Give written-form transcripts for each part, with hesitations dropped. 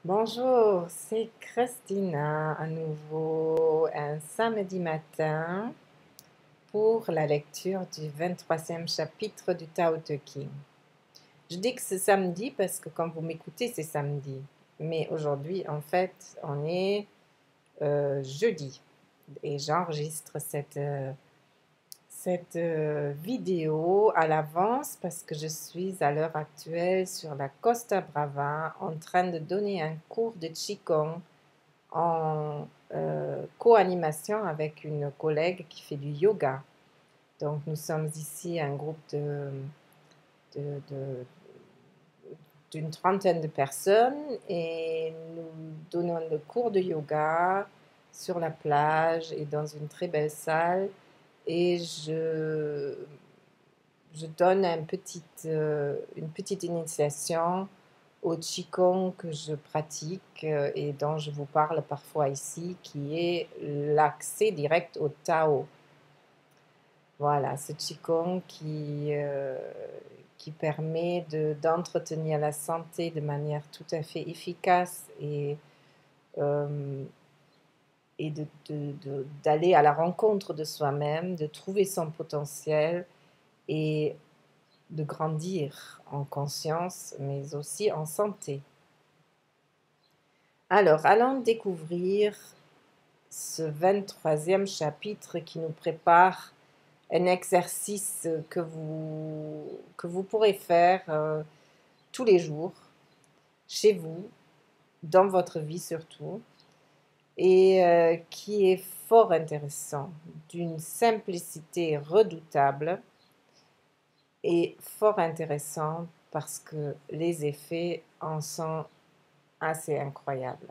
Bonjour, c'est Christina à nouveau un samedi matin pour la lecture du 23e chapitre du Tao Te Ching. Je dis que c'est samedi parce que quand vous m'écoutez, c'est samedi. Mais aujourd'hui, en fait, on est jeudi et j'enregistre cette vidéo à l'avance parce que je suis à l'heure actuelle sur la Costa Brava en train de donner un cours de Qigong en co-animation avec une collègue qui fait du yoga. Donc nous sommes ici un groupe d'une trentaine de personnes et nous donnons le cours de yoga sur la plage et dans une très belle salle et je donne une petite initiation au Qigong que je pratique et dont je vous parle parfois ici, qui est l'accès direct au Tao. Voilà, ce Qigong qui permet d'entretenir la santé de manière tout à fait efficace euh, et d'aller à la rencontre de soi-même, de trouver son potentiel et de grandir en conscience, mais aussi en santé. Alors, allons découvrir ce 23e chapitre qui nous prépare un exercice que vous pourrez faire tous les jours, chez vous, dans votre vie surtout, et qui est fort intéressant, d'une simplicité redoutable et fort intéressant parce que les effets en sont assez incroyables.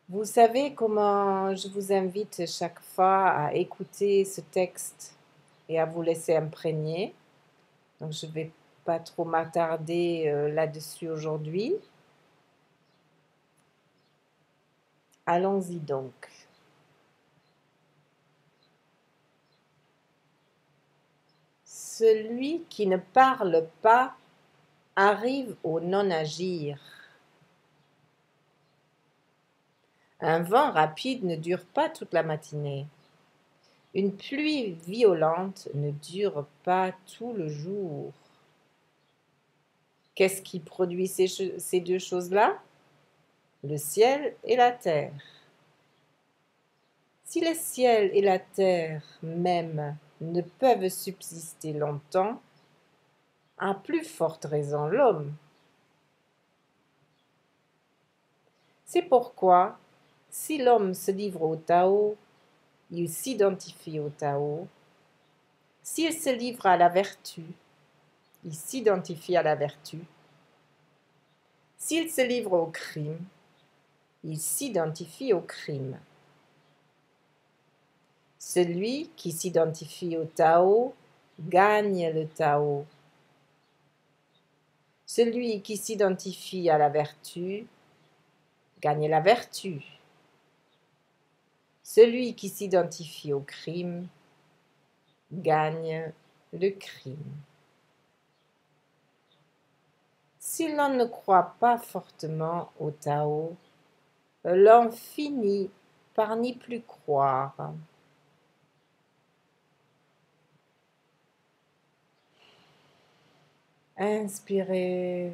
Vous savez comment je vous invite chaque fois à écouter ce texte et à vous laisser imprégner. Donc je ne vais pas trop m'attarder là-dessus aujourd'hui. Allons-y donc. Celui qui ne parle pas arrive au non-agir. Un vent rapide ne dure pas toute la matinée. Une pluie violente ne dure pas tout le jour. Qu'est-ce qui produit ces deux choses-là? Le ciel et la terre. Si le ciel et la terre même ne peuvent subsister longtemps, à plus forte raison l'homme. C'est pourquoi, si l'homme se livre au Tao, il s'identifie au Tao. S'il se livre à la vertu, il s'identifie à la vertu. S'il se livre au crime, il s'identifie au crime. Celui qui s'identifie au Tao gagne le Tao. Celui qui s'identifie à la vertu gagne la vertu. Celui qui s'identifie au crime gagne le crime. Si l'on ne croit pas fortement au Tao, l'on finit par n'y plus croire. Inspirez,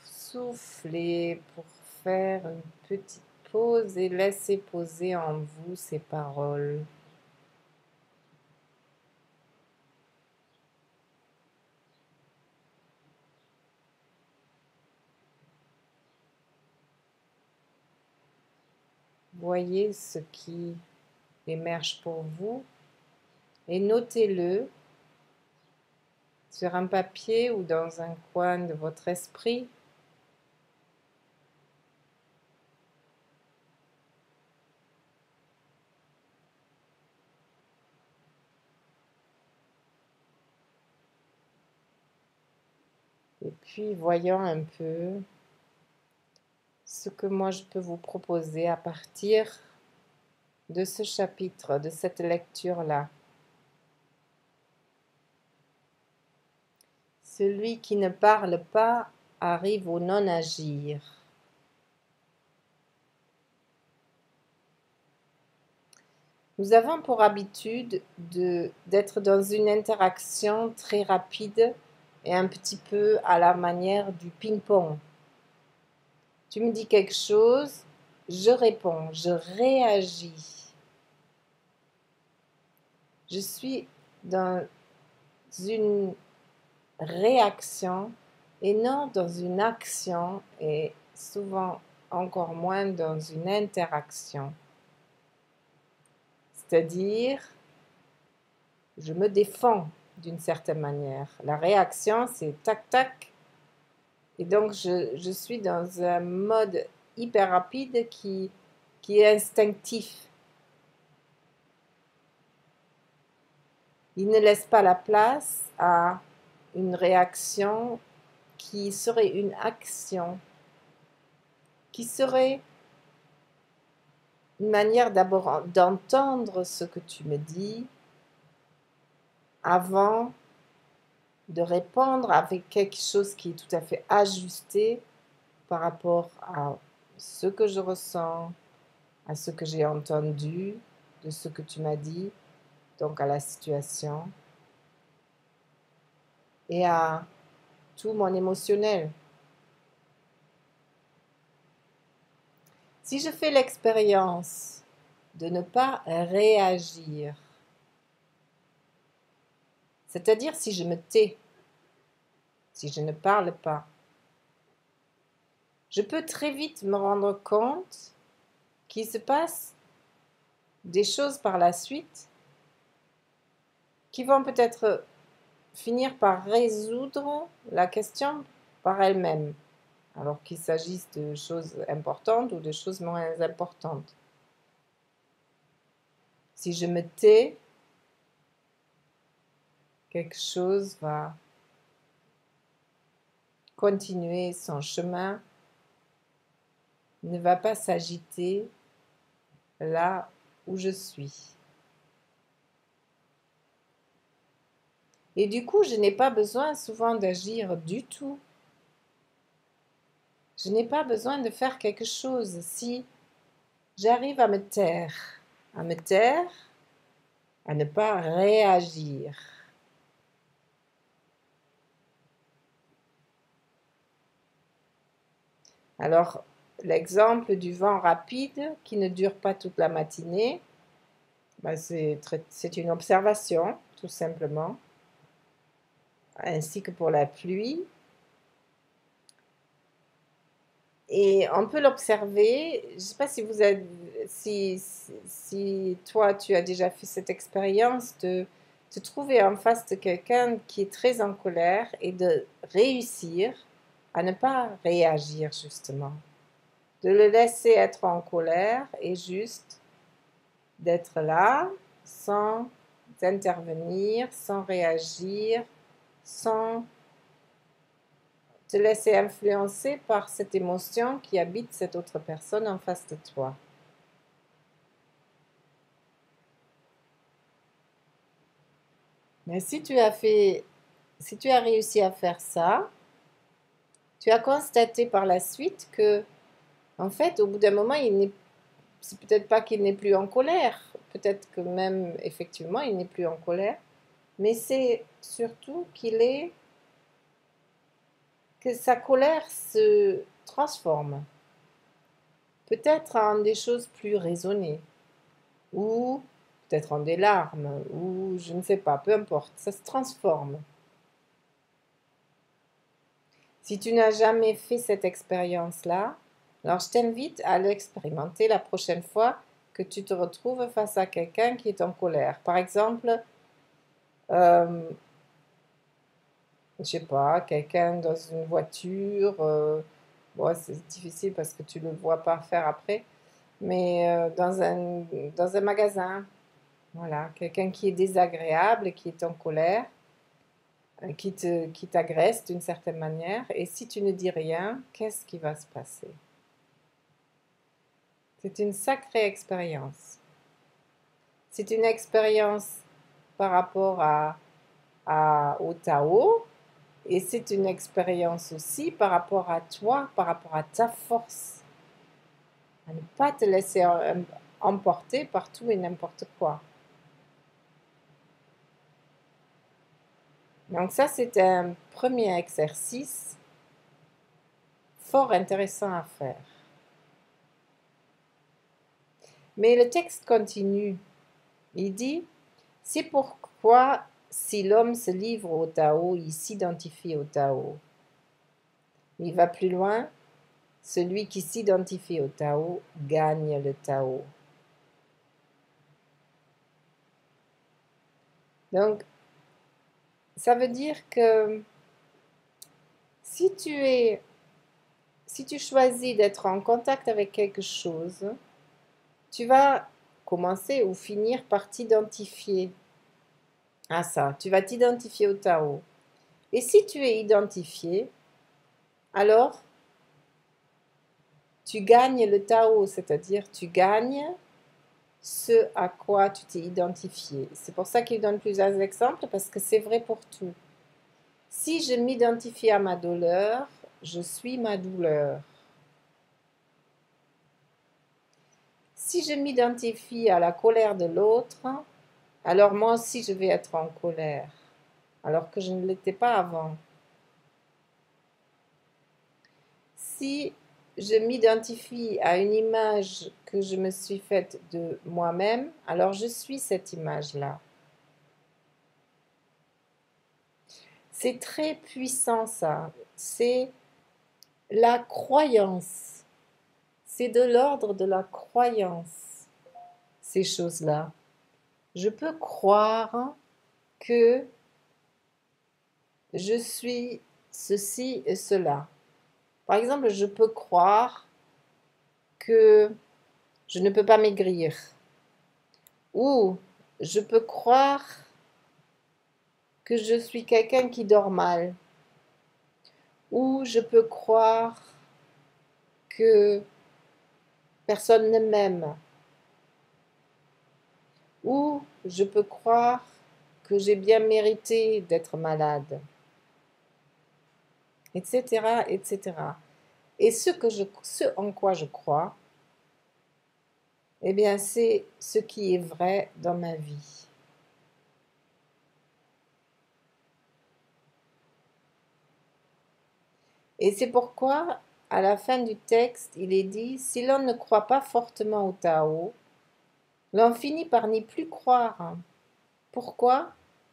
soufflez pour faire une petite pause et laissez poser en vous ces paroles. Voyez ce qui émerge pour vous et notez-le sur un papier ou dans un coin de votre esprit. Et puis voyons un peu ce que moi je peux vous proposer à partir de ce chapitre, de cette lecture-là. Celui qui ne parle pas arrive au non-agir. Nous avons pour habitude d'être dans une interaction très rapide et un petit peu à la manière du ping-pong. Tu me dis quelque chose, je réponds, je réagis. Je suis dans une réaction et non dans une action et souvent encore moins dans une interaction. C'est-à-dire, je me défends d'une certaine manière. La réaction, c'est tac-tac. Et donc, je suis dans un mode hyper rapide qui est instinctif. Il ne laisse pas la place à une réaction qui serait une action, qui serait une manière d'abord d'entendre ce que tu me dis avant de répondre avec quelque chose qui est tout à fait ajusté par rapport à ce que je ressens, à ce que j'ai entendu, de ce que tu m'as dit, donc à la situation, et à tout mon émotionnel. Si je fais l'expérience de ne pas réagir, c'est-à-dire si je me tais, si je ne parle pas, je peux très vite me rendre compte qu'il se passe des choses par la suite qui vont peut-être finir par résoudre la question par elle-même, alors qu'il s'agisse de choses importantes ou de choses moins importantes. Si je me tais, quelque chose va continuer son chemin, ne va pas s'agiter là où je suis. Et du coup, je n'ai pas besoin souvent d'agir du tout. Je n'ai pas besoin de faire quelque chose si j'arrive à me taire, à ne pas réagir. Alors, l'exemple du vent rapide qui ne dure pas toute la matinée, c'est une observation, tout simplement, ainsi que pour la pluie. Et on peut l'observer, je ne sais pas si vous avez, si toi tu as déjà fait cette expérience de te trouver en face de quelqu'un qui est très en colère et de réussir à ne pas réagir justement, de le laisser être en colère et juste d'être là sans intervenir, sans réagir, sans te laisser influencer par cette émotion qui habite cette autre personne en face de toi. Mais si tu as réussi à faire ça, tu as constaté par la suite que, en fait, au bout d'un moment, c'est peut-être pas qu'il n'est plus en colère, peut-être que même, effectivement, il n'est plus en colère, mais c'est surtout que sa colère se transforme, peut-être en des choses plus raisonnées, ou peut-être en des larmes, ou je ne sais pas, peu importe, ça se transforme. Si tu n'as jamais fait cette expérience-là, alors je t'invite à l'expérimenter la prochaine fois que tu te retrouves face à quelqu'un qui est en colère. Par exemple, je sais pas, quelqu'un dans une voiture, bon, c'est difficile parce que tu ne le vois pas faire après, mais dans un magasin, voilà, quelqu'un qui est désagréable, qui est en colère, qui t'agresse d'une certaine manière, et si tu ne dis rien, qu'est-ce qui va se passer? C'est une sacrée expérience. C'est une expérience par rapport au Tao, Et c'est une expérience aussi par rapport à toi, par rapport à ta force. À ne pas te laisser emporter par tout et n'importe quoi. Donc ça, c'est un premier exercice fort intéressant à faire. Mais le texte continue. Il dit, c'est pourquoi si l'homme se livre au Tao, il s'identifie au Tao. Il va plus loin, celui qui s'identifie au Tao gagne le Tao. Donc, ça veut dire que si tu choisis d'être en contact avec quelque chose, tu vas commencer ou finir par t'identifier à ça. Tu vas t'identifier au Tao. Et si tu es identifié, alors tu gagnes le Tao, c'est-à-dire tu gagnes ce à quoi tu t'es identifié. C'est pour ça qu'il donne plusieurs exemples, parce que c'est vrai pour tout. Si je m'identifie à ma douleur, je suis ma douleur. Si je m'identifie à la colère de l'autre, alors moi aussi je vais être en colère, alors que je ne l'étais pas avant. Si je m'identifie à une image que je me suis faite de moi-même, alors je suis cette image-là. C'est très puissant ça, c'est la croyance, c'est de l'ordre de la croyance, ces choses-là. Je peux croire que je suis ceci et cela. Par exemple, je peux croire que je ne peux pas maigrir. Ou je peux croire que je suis quelqu'un qui dort mal. Ou je peux croire que personne ne m'aime. Ou je peux croire que j'ai bien mérité d'être malade. Etc. etc. Et ce en quoi je crois, eh bien, c'est ce qui est vrai dans ma vie. Et c'est pourquoi, à la fin du texte, il est dit, si l'on ne croit pas fortement au Tao, l'on finit par n'y plus croire. Pourquoi?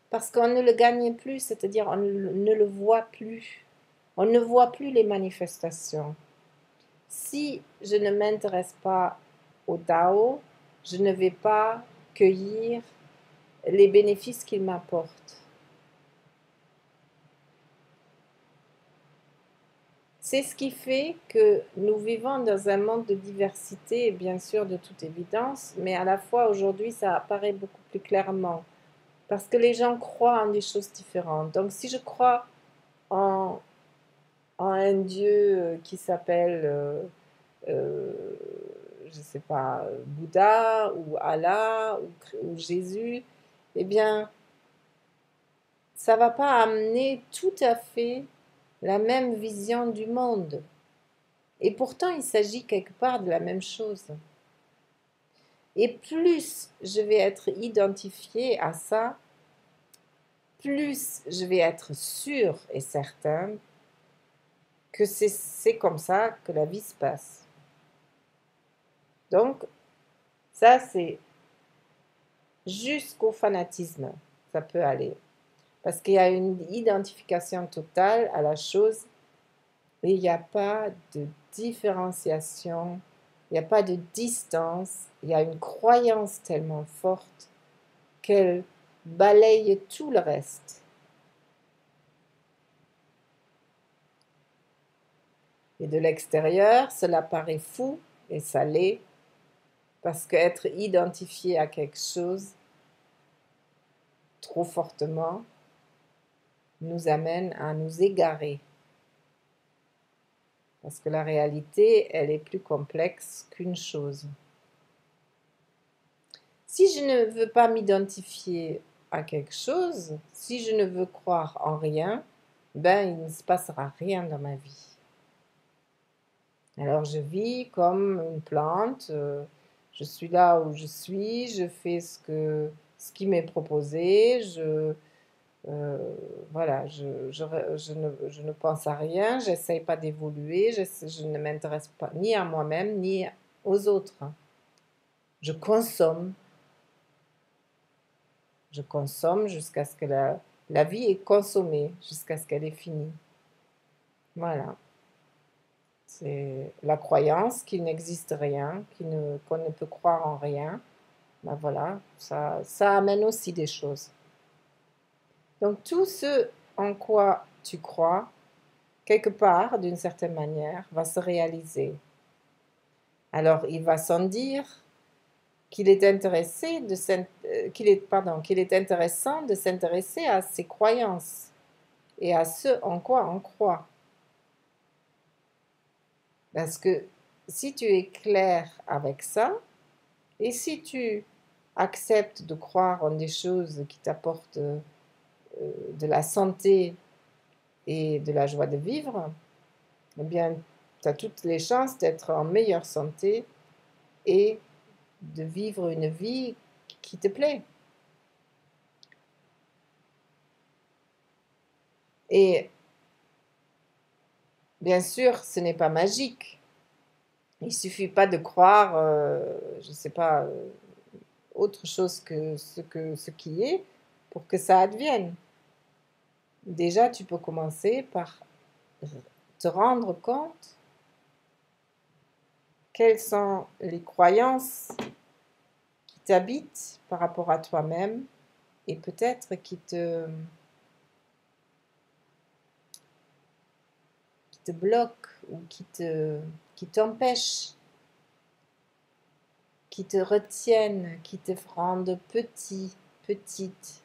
Parce qu'on ne le gagne plus, c'est-à-dire on ne le voit plus. On ne voit plus les manifestations. Si je ne m'intéresse pas au Tao, je ne vais pas cueillir les bénéfices qu'il m'apporte. C'est ce qui fait que nous vivons dans un monde de diversité, bien sûr, de toute évidence, mais à la fois aujourd'hui, ça apparaît beaucoup plus clairement, parce que les gens croient en des choses différentes. Donc si je crois en un Dieu qui s'appelle, euh, je ne sais pas, Bouddha ou Allah ou Jésus, eh bien, ça ne va pas amener tout à fait la même vision du monde. Et pourtant, il s'agit quelque part de la même chose. Et plus je vais être identifiée à ça, plus je vais être sûre et certaine que c'est comme ça que la vie se passe. Donc, ça, c'est jusqu'au fanatisme, ça peut aller. Parce qu'il y a une identification totale à la chose et il n'y a pas de différenciation, il n'y a pas de distance, il y a une croyance tellement forte qu'elle balaye tout le reste. Et de l'extérieur, cela paraît fou, et ça l'est, parce qu'être identifié à quelque chose trop fortement nous amène à nous égarer. Parce que la réalité, elle est plus complexe qu'une chose. Si je ne veux pas m'identifier à quelque chose, si je ne veux croire en rien, ben il ne se passera rien dans ma vie. Alors je vis comme une plante, je suis là où je suis, je fais ce qui m'est proposé, voilà, je ne pense à rien, j'essaye pas d'évoluer, je ne m'intéresse pas ni à moi-même ni aux autres. Je consomme jusqu'à ce que la vie est consommée, jusqu'à ce qu'elle est finie. Voilà. C'est la croyance qu'il n'existe rien, qu'on ne peut croire en rien. Ben voilà, ça amène aussi des choses. Donc tout ce en quoi tu crois, quelque part, d'une certaine manière, va se réaliser. Alors il va sans dire qu'il est qu'il est intéressant de s'intéresser à ses croyances et à ce en quoi on croit. Parce que si tu es clair avec ça, et si tu acceptes de croire en des choses qui t'apportent de la santé et de la joie de vivre, eh bien, tu as toutes les chances d'être en meilleure santé et de vivre une vie qui te plaît. Et bien sûr, ce n'est pas magique. Il suffit pas de croire, je ne sais pas, autre chose que ce qui est pour que ça advienne. Déjà, tu peux commencer par te rendre compte quelles sont les croyances qui t'habitent par rapport à toi-même et peut-être qui te bloquent ou qui t'empêchent, qui te retiennent, qui te rendent petit, petite.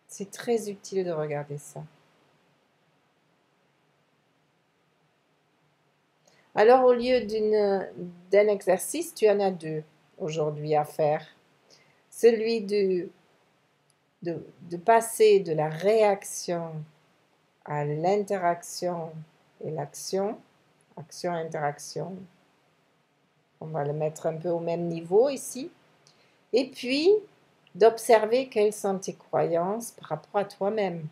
C'est très utile de regarder ça. Alors, au lieu d'un exercice, tu en as deux aujourd'hui à faire. Celui de passer de la réaction à l'interaction et l'action, action-interaction. On va le mettre un peu au même niveau ici. Et puis, d'observer quelles sont tes croyances par rapport à toi-même.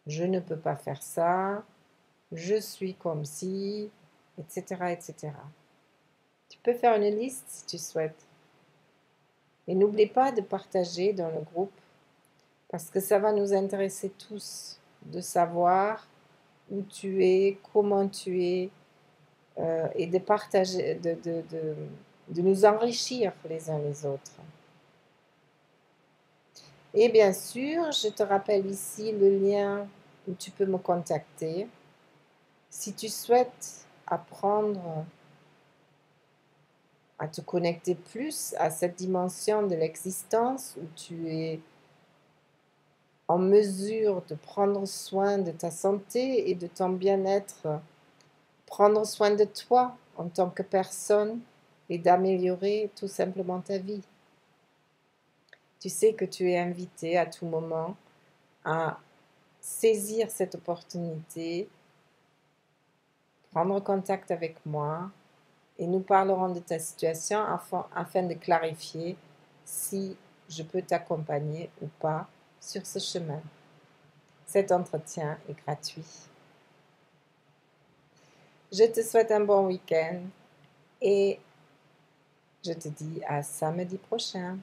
Je ne peux pas faire ça, je suis comme si, etc., etc. Tu peux faire une liste si tu souhaites. Et n'oublie pas de partager dans le groupe parce que ça va nous intéresser tous de savoir où tu es, comment tu es et de partager, de nous enrichir les uns les autres. Et bien sûr, je te rappelle ici le lien où tu peux me contacter. Si tu souhaites apprendre à te connecter plus à cette dimension de l'existence où tu es en mesure de prendre soin de ta santé et de ton bien-être, prendre soin de toi en tant que personne et d'améliorer tout simplement ta vie. Tu sais que tu es invité à tout moment à saisir cette opportunité, prendre contact avec moi et nous parlerons de ta situation afin de clarifier si je peux t'accompagner ou pas sur ce chemin. Cet entretien est gratuit. Je te souhaite un bon week-end et je te dis à samedi prochain.